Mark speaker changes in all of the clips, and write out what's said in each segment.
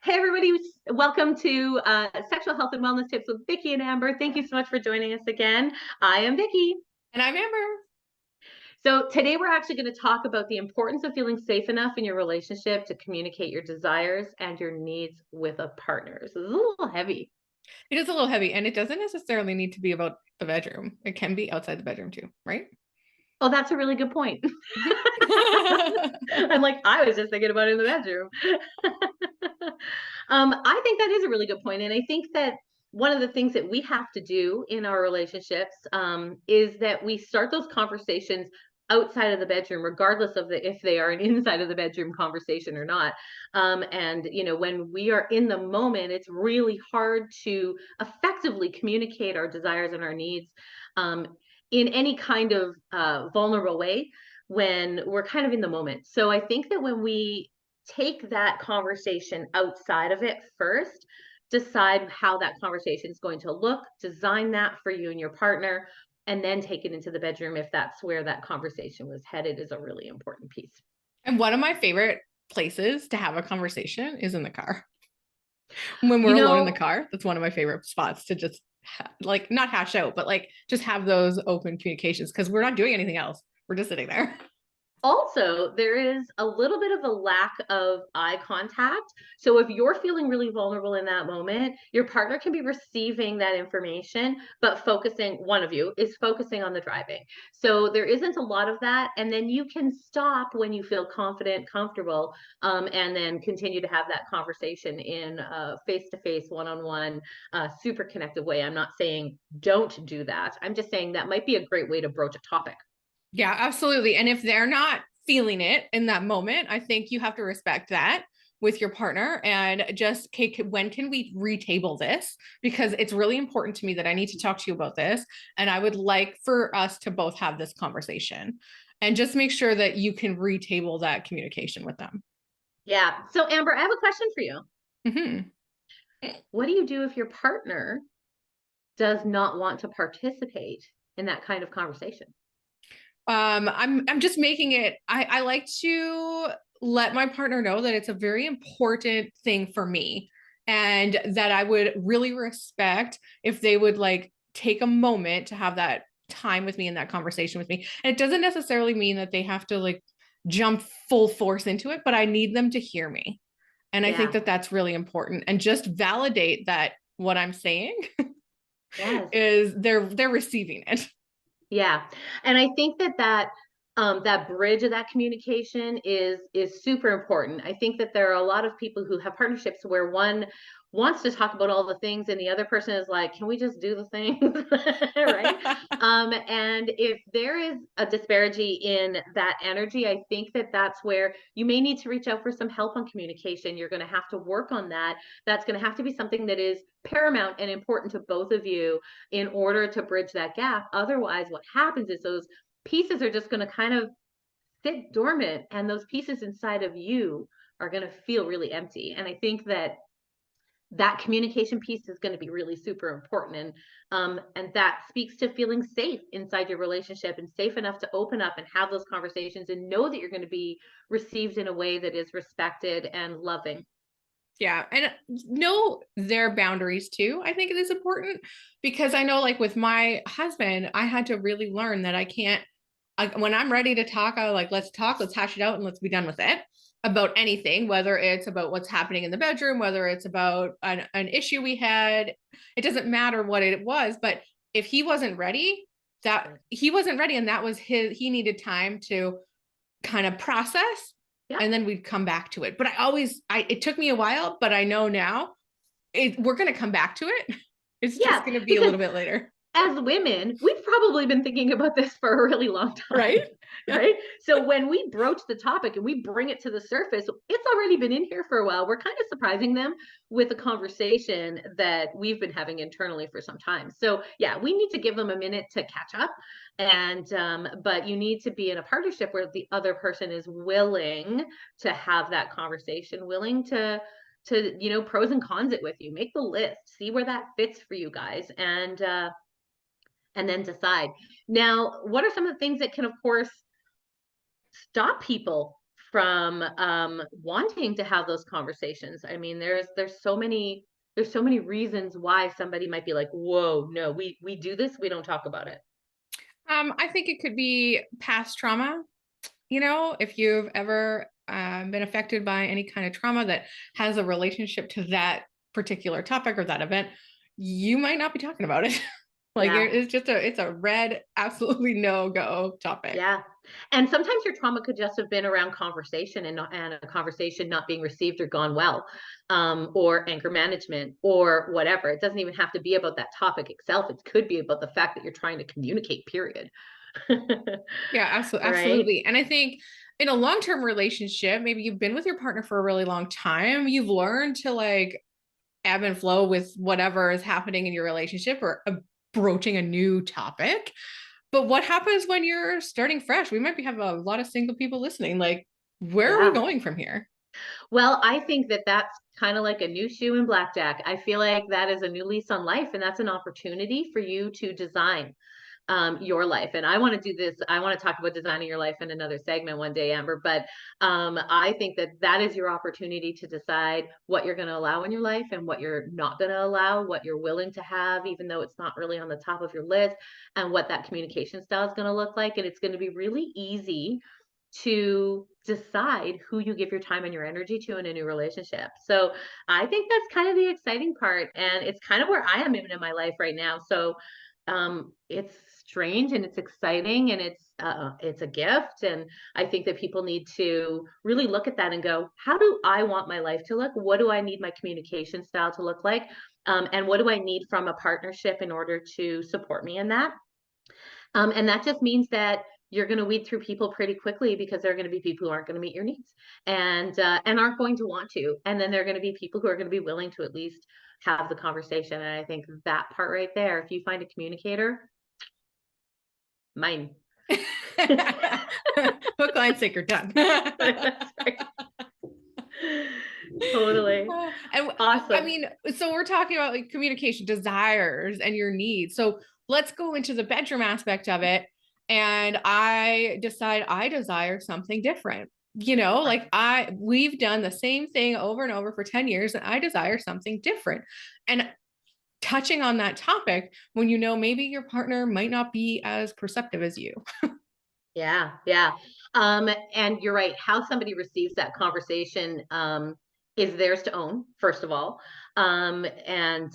Speaker 1: Hey, everybody, welcome to Sexual Health and Wellness Tips with Vicki and Amber. Thank you so much for joining us again. I am Vicki.
Speaker 2: And I remember.
Speaker 1: So, today we're actually going to talk about the importance of feeling safe enough in your relationship to communicate your desires and your needs with a partner. So, this is a little heavy.
Speaker 2: It is a little heavy, and it doesn't necessarily need to be about the bedroom. It can be outside the bedroom too, right?
Speaker 1: Oh, that's a really good point.
Speaker 2: Mhm.
Speaker 1: I'm like, I was just thinking about it in the bedroom. I think that is a really good point, and I think that one of the things that we have to do in our relationships is that we start those conversations outside of the bedroom, regardless of if they are an inside of the bedroom conversation or not. And when we are in the moment, it's really hard to effectively communicate our desires and our needs um, in any kind of vulnerable way when we're kind of in the moment. So I think that when we take that conversation outside of it first, decide how that conversation is going to look, design that for you and your partner, and then take it into the bedroom if that's where that conversation was headed is a really important piece.
Speaker 2: And one of my favorite places to have a conversation is in the car. When we're
Speaker 1: You
Speaker 2: alone in the
Speaker 1: know,
Speaker 2: car, that's one of my favorite spots to just like not hash out, but like just have those open communications because we're not doing anything else. We're just sitting there.
Speaker 1: also, there is a little bit of a lack of eye contact. So if you're feeling really vulnerable in that moment, your partner can be receiving that information, but one of you is focusing on the driving. So there isn't a lot of that. And then you can stop when you feel confident, comfortable, and then continue to have that conversation in a face-to-face, one-on-one, super connected way. I'm not saying don't do that. I'm just saying that might be a great way to broach a topic.
Speaker 2: Yeah, absolutely. And if they're not feeling it in that moment, I think you have to respect that with your partner and just, okay, when can we retable this? Because it's really important to me that I need to talk to you about this. And I would like for us to both have this conversation and just make sure that you can retable that communication with them.
Speaker 1: Yeah. So Amber, I have a question for you.
Speaker 2: Mhm.
Speaker 1: What do you do if your partner does not want to participate in that kind of conversation?
Speaker 2: I'm just making it, I like to let my partner know that it's a very important thing for me and that I would really respect if they would like take a moment to have that time with me in that conversation with me. And it doesn't necessarily mean that they have to like jump full force into it, but I need them to hear me. And I think
Speaker 1: Yeah.
Speaker 2: that that's really important and just validate that what I'm saying
Speaker 1: Yes.
Speaker 2: is they're receiving it.
Speaker 1: Yeah. And I think that bridge of that communication is super important. I think that there are a lot of people who have partnerships where one wants to talk about all the things and the other person is like, can we just do the things? Right? And if there is a disparity in that energy, I think that that's where you may need to reach out for some help on communication. You're going to have to work on that. That's going to have to be something that is paramount and important to both of you in order to bridge that gap. Otherwise, what happens is those pieces are just going to kind of sit dormant, and those pieces inside of you are going to feel really empty. And I think that that communication piece is going to be really super important, and that speaks to feeling safe inside your relationship and safe enough to open up and have those conversations and know that you're going to be received in a way that is respected and loving.
Speaker 2: Yeah, and know their boundaries too. I think it is important because I know, like with my husband, I had to really learn that I can't. When I'm ready to talk, I like let's talk, let's hash it out, and let's be done with it about anything, whether it's about what's happening in the bedroom, whether it's about an issue we had. It doesn't matter what it was, but if he wasn't ready, that he wasn't ready, and that was his. He needed time to kind of process
Speaker 1: Yeah.
Speaker 2: and then we'd come back to it. But it took me a while, but I know now we're going to come back to it. It's
Speaker 1: Yeah.
Speaker 2: just going to be a
Speaker 1: Because
Speaker 2: little bit later.
Speaker 1: as women, we've probably been thinking about this for a really long
Speaker 2: Right?
Speaker 1: time, right? So when we broach the topic and we bring it to the surface, it's already been in here for a while. We're kind of surprising them with a conversation that we've been having internally for some time. So yeah, we need to give them a minute to catch up. And but you need to be in a partnership where the other person is willing to have that conversation, willing to pros and cons it with you, make the list, see where that fits for you guys, and then decide. Now, what are some of the things that can, of course, stop people from wanting to have those conversations. I mean, there's so many reasons why somebody might be like, whoa, no, we do this, we don't talk about it.
Speaker 2: I think it could be past trauma. You know, if you've ever been affected by any kind of trauma that has a relationship to that particular topic or that event, you might not be talking about it. Like
Speaker 1: Yeah.
Speaker 2: it's just it's a red, absolutely no go topic.
Speaker 1: Yeah. And sometimes your trauma could just have been around conversation and a conversation not being received or gone well, or anger management or whatever. It doesn't even have to be about that topic itself. It could be about the fact that you're trying to communicate, period.
Speaker 2: Yeah, absolutely,
Speaker 1: Right?
Speaker 2: absolutely. And I think in a long-term relationship, maybe you've been with your partner for a really long time, you've learned to like ebb and flow with whatever is happening in your relationship or broaching a new topic. But what happens when you're starting fresh? We might be having a lot of single people listening. Like, where are we
Speaker 1: Yeah.
Speaker 2: going from here?
Speaker 1: Well, I think that that's kind of like a new shoe in blackjack. I feel like that is a new lease on life, and that's an opportunity for you to design your life. And I want to do this. I want to talk about designing your life in another segment one day, Amber. But I think that that is your opportunity to decide what you're going to allow in your life and what you're not going to allow, what you're willing to have, even though it's not really on the top of your list, and what that communication style is going to look like. And it's going to be really easy to decide who you give your time and your energy to in a new relationship. So I think that's kind of the exciting part. And it's kind of where I am even in my life right now. So it's strange and it's exciting and it's a gift. And I think that people need to really look at that and go, how do I want my life to look? What do I need my communication style to look like? And what do I need from a partnership in order to support me in that? And that just means that you're going to weed through people pretty quickly because there are going to be people who aren't going to meet your needs and aren't going to want to. And then there are going to be people who are going to be willing to at least have the conversation. And I think that part right there, if you find a communicator, mine.
Speaker 2: Hook, line, sinker, done.
Speaker 1: That's right. Totally.
Speaker 2: And I
Speaker 1: Awesome.
Speaker 2: mean, so we're talking about like communication desires and your needs. So let's go into the bedroom aspect of it. And I decide I desire something different. You know,
Speaker 1: Right.
Speaker 2: like we've done the same thing over and over for 10 years, and I desire something different. And touching on that topic, when you know maybe your partner might not be as perceptive as you.
Speaker 1: Yeah, yeah. And you're right. How somebody receives that conversation is theirs to own, first of all. And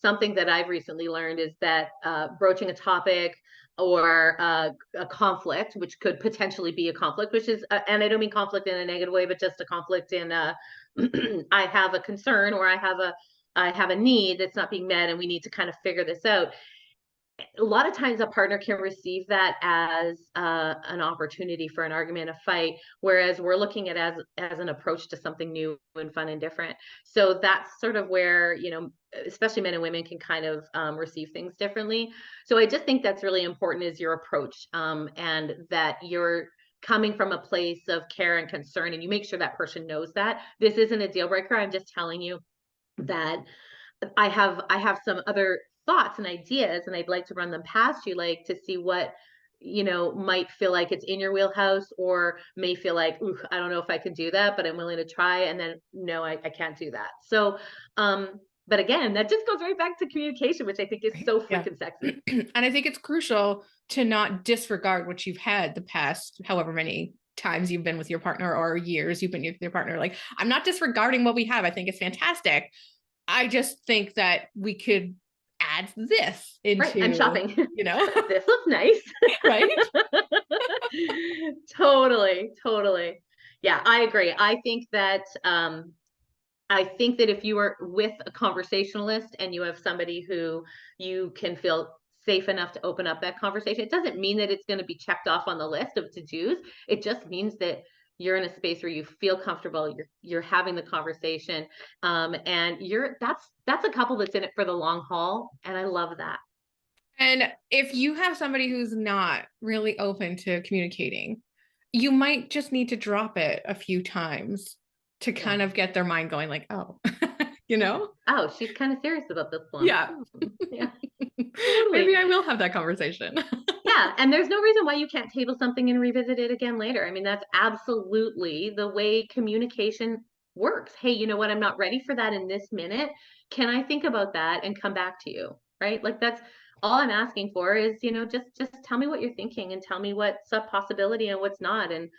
Speaker 1: something that I've recently learned is that broaching a topic or a conflict, which could potentially be a conflict, which is, and I don't mean conflict in a negative way, but just a conflict in I have a concern or I have a need that's not being met, and we need to kind of figure this out. A lot of times a partner can receive that as an opportunity for an argument, a fight, whereas we're looking at as an approach to something new and fun and different. So that's sort of where, you know, especially men and women can kind of receive things differently. So I just think that's really important is your approach, and that you're coming from a place of care and concern, and you make sure that person knows that this isn't a deal breaker. I'm just telling you that I have some other thoughts and ideas, and I'd like to run them past you, like to see what, you know, might feel like it's in your wheelhouse or may feel like, ooh, I don't know if I can do that, but I'm willing to try. And then no, I can't do that. So but again, that just goes right back to communication, which I think is
Speaker 2: Right?
Speaker 1: so
Speaker 2: Yeah.
Speaker 1: freaking sexy.
Speaker 2: And I think it's crucial to not disregard what you've had the past however many times you've been with your partner or years you've been with your partner. Like, I'm not disregarding what we have. I think it's fantastic. I just think that we could add this
Speaker 1: Right. I'm
Speaker 2: into,
Speaker 1: shopping.
Speaker 2: you know,
Speaker 1: This looks nice.
Speaker 2: right?
Speaker 1: Totally, totally. Yeah, I agree. I think that if you are with a conversationalist and you have somebody who you can feel safe enough to open up that conversation, it doesn't mean that it's going to be checked off on the list of to-dos. It just means that you're in a space where you feel comfortable, you're having the conversation, and you're that's a couple that's in it for the long haul, and I love that.
Speaker 2: And if you have somebody who's not really open to communicating, you might just need to drop it a few times to
Speaker 1: Yeah,
Speaker 2: kind of get their mind going, like, oh, you
Speaker 1: yeah.
Speaker 2: know?
Speaker 1: Oh, she's kind of serious about this one.
Speaker 2: Yeah.
Speaker 1: Yeah,
Speaker 2: Maybe
Speaker 1: totally.
Speaker 2: I will have that conversation.
Speaker 1: Yeah, and there's no reason why you can't table something and revisit it again later. I mean, that's absolutely the way communication works. "Hey, you know what? I'm not ready for that in this minute. Can I think about that and come back to you?" Right? Like, that's all I'm asking for is, just tell me what you're thinking and tell me what's a possibility and what's not. And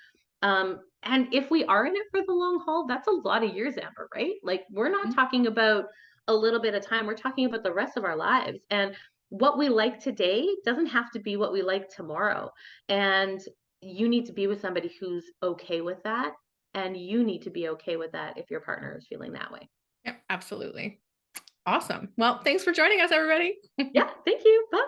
Speaker 1: if we are in it for the long haul, that's a lot of years, Amber, right? Like, we're not talking about a little bit of time, we're talking about the rest of our lives. And what we like today doesn't have to be what we like tomorrow. And you need to be with somebody who's okay with that. And you need to be okay with that if your partner is feeling that way.
Speaker 2: Yep, absolutely. Awesome. Well, thanks for joining us, everybody.
Speaker 1: Yeah. Thank you. Bye.